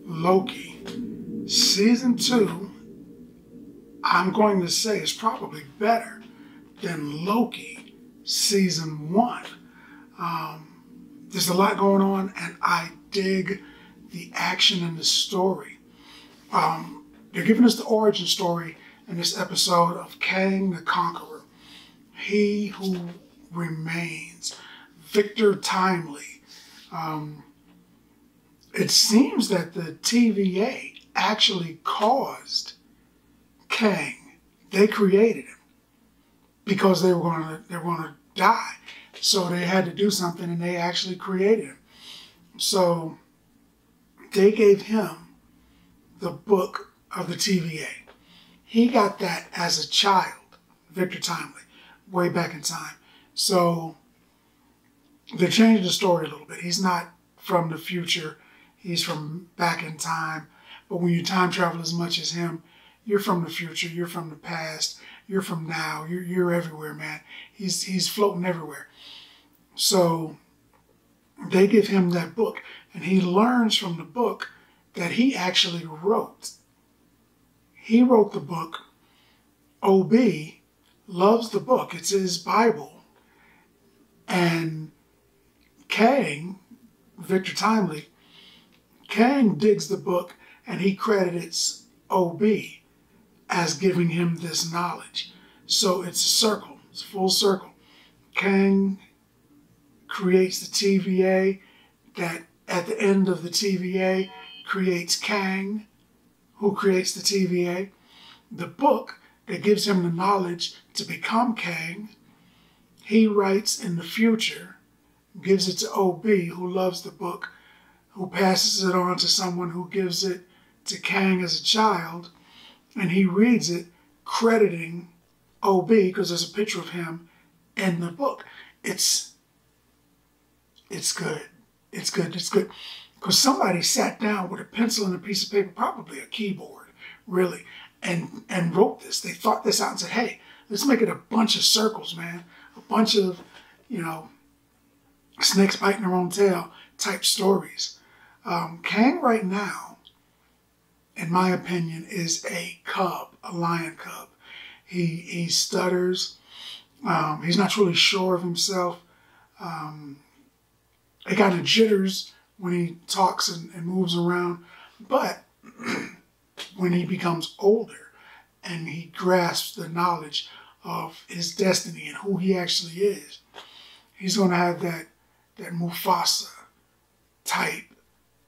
Loki, season 2, I'm going to say is probably better than Loki season 1. There's a lot going on, and I dig the action and the story. They're giving us the origin story in this episode of Kang the Conqueror, He Who Remains, Victor Timely. It seems that the TVA actually caused Kang. They created him because they were going to die. So they had to do something, and they actually created him. So they gave him the book of the TVA. He got that as a child, Victor Timely, way back in time. So they changed the story a little bit. He's not from the future. He's from back in time. But when you time travel as much as him, you're from the future, you're from the past, you're from now, you're everywhere, man. He's floating everywhere. So they give him that book, and he learns from the book that he actually wrote. He wrote the book. OB loves the book. It's his Bible. And Kang, Victor Timely, Kang digs the book, and he credits OB as giving him this knowledge. So it's a circle. It's a full circle. Kang creates the TVA, that at the end of the TVA creates Kang, who creates the TVA. The book that gives him the knowledge to become Kang, he writes in the future, gives it to OB, who loves the book, who passes it on to someone who gives it to Kang as a child, and he reads it crediting OB because there's a picture of him in the book. It's good. It's good. It's good. Because somebody sat down with a pencil and a piece of paper, probably a keyboard, really, and wrote this. They thought this out and said, hey, let's make it a bunch of circles, man. A bunch of, snakes biting their own tail type stories. Kang right now, in my opinion, is a cub, a lion cub. He stutters. He's not really sure of himself. He kind of jitters when he talks and moves around. But when he becomes older and he grasps the knowledge of his destiny and who he actually is, he's going to have that Mufasa type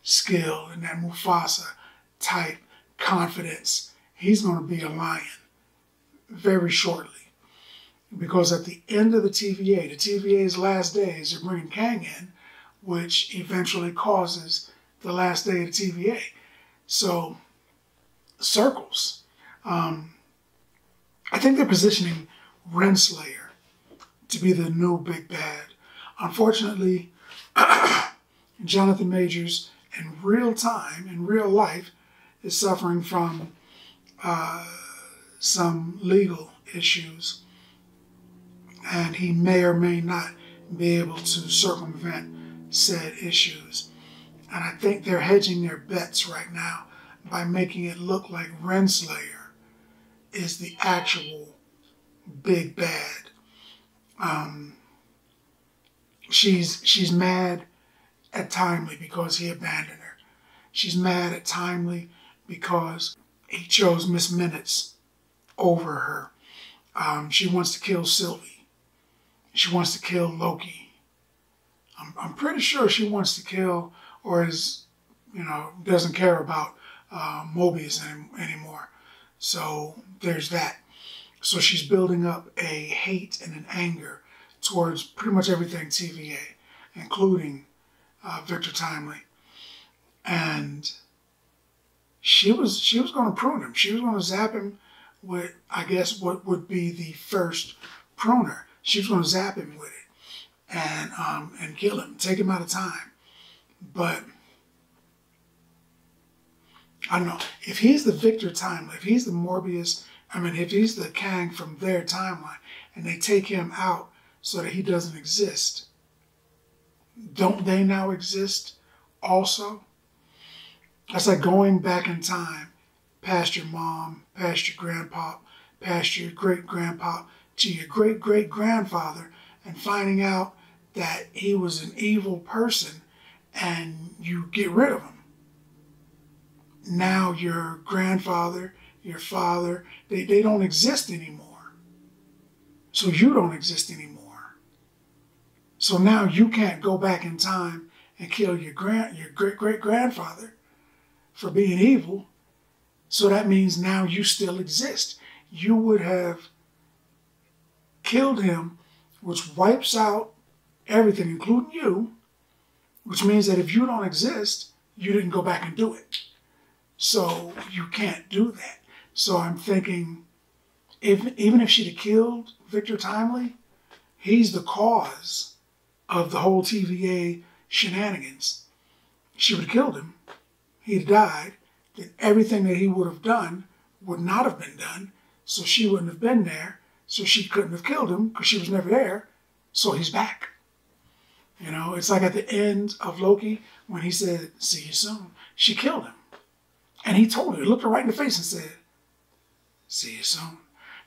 skill and that Mufasa type confidence. He's going to be a lion very shortly. Because at the end of the TVA's last days, they're bringing Kang in, which eventually causes the last day of the TVA. So, circles. I think they're positioning Renslayer to be the new big bad. Unfortunately, Jonathan Majors, in real time, in real life, is suffering from some legal issues, and he may or may not be able to circumvent said issues. And I think they're hedging their bets right now by making it look like Renslayer is the actual big bad. She's mad at Timely because he abandoned her. She's mad at Timely because he chose Miss Minutes over her. She wants to kill Sylvie. She wants to kill Loki. I'm pretty sure she wants to kill, or doesn't care about Mobius anymore. So there's that. So she's building up a hate and an anger towards pretty much everything TVA, including Victor Timely. And she was going to prune him. She was going to zap him with, I guess, what would be the first pruner. She was going to zap him with it and kill him, take him out of time. But I don't know. If he's the Victor Timely, if he's the Morbius, if he's the Kang from their timeline, and they take him out so that he doesn't exist, don't they now exist also? That's like going back in time, past your mom, past your grandpa, past your great-grandpa, to your great-great-grandfather, and finding out that he was an evil person and you get rid of him. Now your grandfather, your father, they don't exist anymore. So you don't exist anymore. So now you can't go back in time and kill your great-great-grandfather for being evil. So that means now you still exist. You would have killed him, which wipes out everything, including you, which means that if you don't exist, you didn't go back and do it. So you can't do that. So I'm thinking, even if she'd have killed Victor Timely, he's the cause of the whole TVA shenanigans. She would have killed him. He'd died. Then everything that he would have done would not have been done. So she wouldn't have been there. So she couldn't have killed him because she was never there. So he's back. You know, it's like at the end of Loki when he said, "See you soon." She killed him. And he told her, looked her right in the face and said, "See you soon."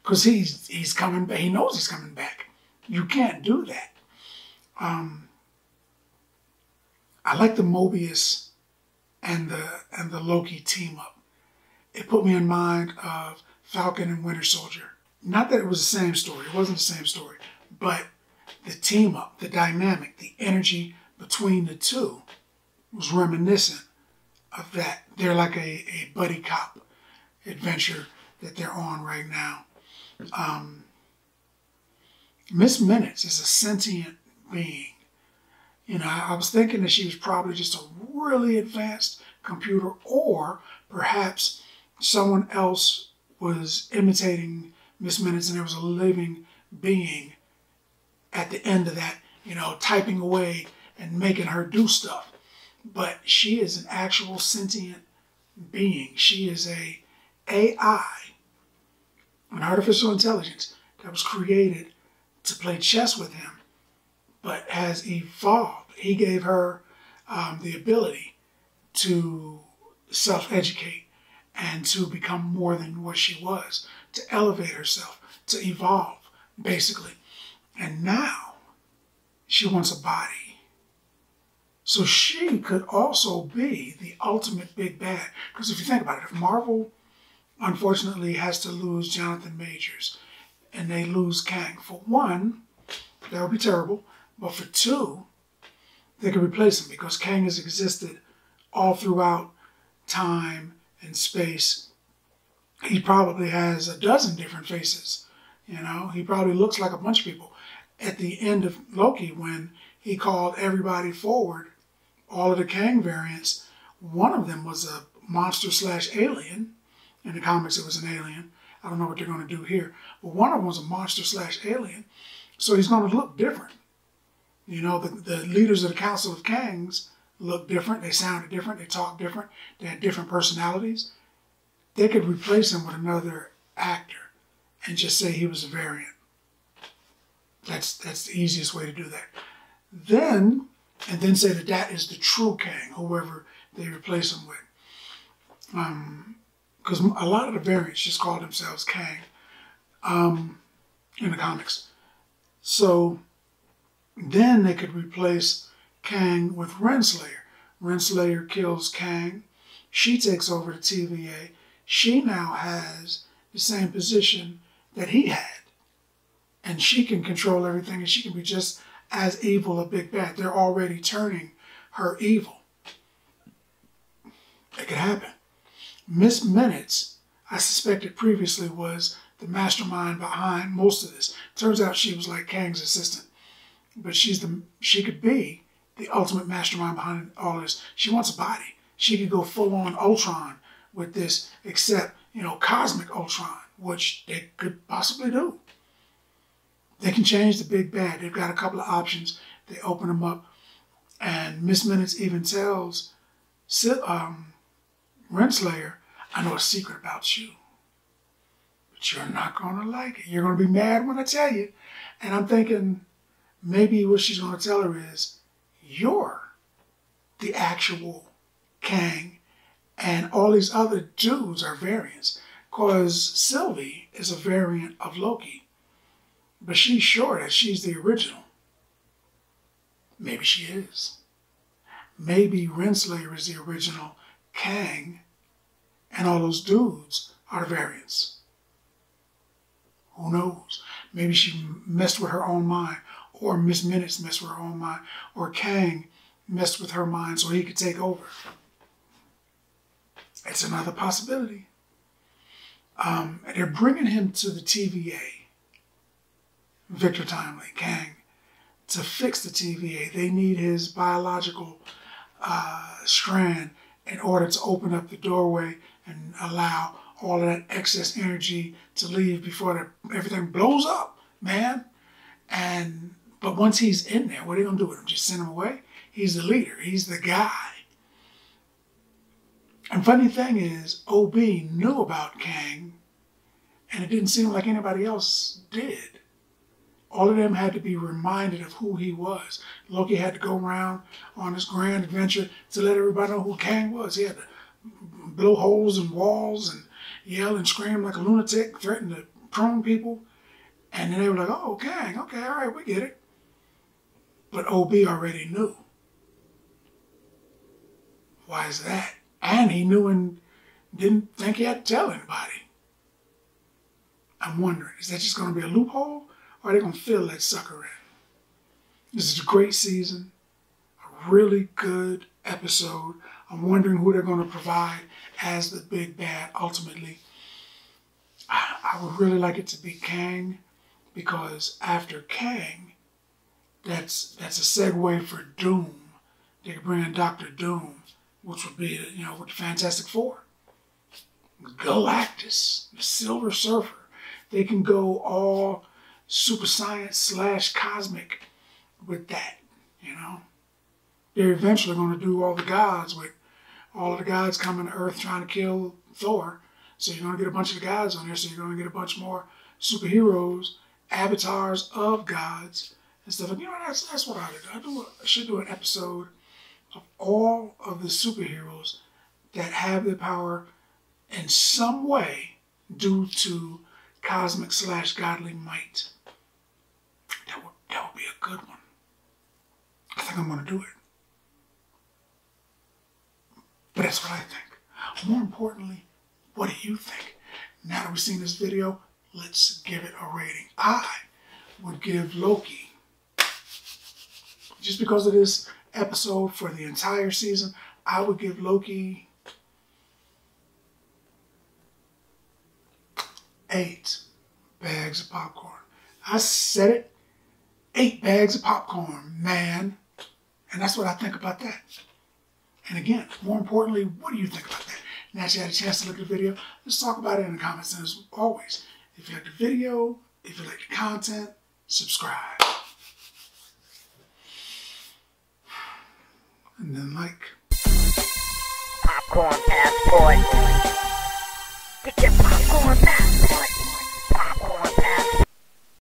Because he's coming back. He knows he's coming back. You can't do that. I like the Mobius and the Loki team up. It put me in mind of Falcon and Winter Soldier. Not that it was the same story. It wasn't the same story. But the team up, the dynamic, the energy between the two was reminiscent of that. They're like a buddy cop adventure that they're on right now. Miss Minutes is a sentient being. You know, I was thinking that she was probably just a really advanced computer, or perhaps someone else was imitating Miss Minutes and there was a living being at the end of that, you know, typing away and making her do stuff. But she is an actual sentient being. She is a AI, an artificial intelligence that was created to play chess with him, but has evolved. He gave her the ability to self-educate and to become more than what she was, to elevate herself, to evolve, basically. And now she wants a body. So she could also be the ultimate big bad. Because if you think about it, if Marvel unfortunately has to lose Jonathan Majors and they lose Kang, for one, that would be terrible. But for two, they could replace him because Kang has existed all throughout time and space. He probably has a dozen different faces. You know, he probably looks like a bunch of people. At the end of Loki, when he called everybody forward, all of the Kang variants, one of them was a monster/alien. In the comics, it was an alien. I don't know what they're going to do here. But one of them was a monster/alien. So he's going to look different. You know, the leaders of the Council of Kangs look different. They sounded different. They talked different. They had different personalities. They could replace him with another actor and just say he was a variant. That's the easiest way to do that. Then say that that is the true Kang, whoever they replace him with. Because a lot of the variants just call themselves Kang in the comics. So then they could replace Kang with Renslayer. Renslayer kills Kang. She takes over the TVA. She now has the same position that he had. And she can control everything, and she can be just as evil a big bad. They're already turning her evil. It could happen. Miss Minutes, I suspected previously, was the mastermind behind most of this. Turns out she was like Kang's assistant. But she could be the ultimate mastermind behind all of this. She wants a body. She could go full on Ultron with this, except, you know, cosmic Ultron, which they could possibly do. They can change the big bad. They've got a couple of options. They open them up. And Miss Minutes even tells Renslayer, "I know a secret about you, but you're not going to like it. You're going to be mad when I tell you." And I'm thinking maybe what she's going to tell her is, you're the actual Kang, and all these other dudes are variants. Because Sylvie is a variant of Loki, but she's sure that she's the original. Maybe she is. Maybe Renslayer is the original Kang, and all those dudes are the variants. Who knows? Maybe she messed with her own mind, or Miss Minutes messed with her own mind, or Kang messed with her mind so he could take over. It's another possibility. They're bringing him to the TVA, Victor Timely, Kang, to fix the TVA. They need his biological strand in order to open up the doorway and allow all of that excess energy to leave before everything blows up, man. But once he's in there, what are they going to do with him? Just send him away? He's the leader. He's the guy. And funny thing is, OB knew about Kang, and it didn't seem like anybody else did. All of them had to be reminded of who he was. Loki had to go around on this grand adventure to let everybody know who Kang was. He had to blow holes in walls and yell and scream like a lunatic, threaten to prune people. And then they were like, oh, Kang, okay, all right, we get it. But OB already knew. Why is that? And he knew and didn't think he had to tell anybody. I'm wondering, is that just going to be a loophole? Or are they going to fill that sucker in? This is a great season, a really good episode. I'm wondering who they're going to provide as the big bad ultimately. I would really like it to be Kang, because after Kang, that's a segue for Doom. They could bring in Dr. Doom, which would be, with the Fantastic Four. Galactus, the Silver Surfer. They can go all super science / cosmic with that, They're eventually going to do all the gods with all of the gods coming to Earth trying to kill Thor. So you're going to get a bunch of the gods on there. So you're going to get a bunch more superheroes, avatars of gods, and stuff. And that's what I do. I should do an episode of all of the superheroes that have their power in some way due to cosmic / godly might. That would be a good one. I think I'm going to do it. But that's what I think. More importantly, what do you think? Now that we've seen this video, let's give it a rating. I would give Loki, just because of this episode for the entire season, I would give Loki 8 bags of popcorn. I said it, 8 bags of popcorn, man. And that's what I think about that. And again, more importantly, what do you think about that? Now that you had a chance to look at the video, let's talk about it in the comments. And as always, if you like the video, if you like the content, subscribe. And then like. Popcorn passport. Get your popcorn passport.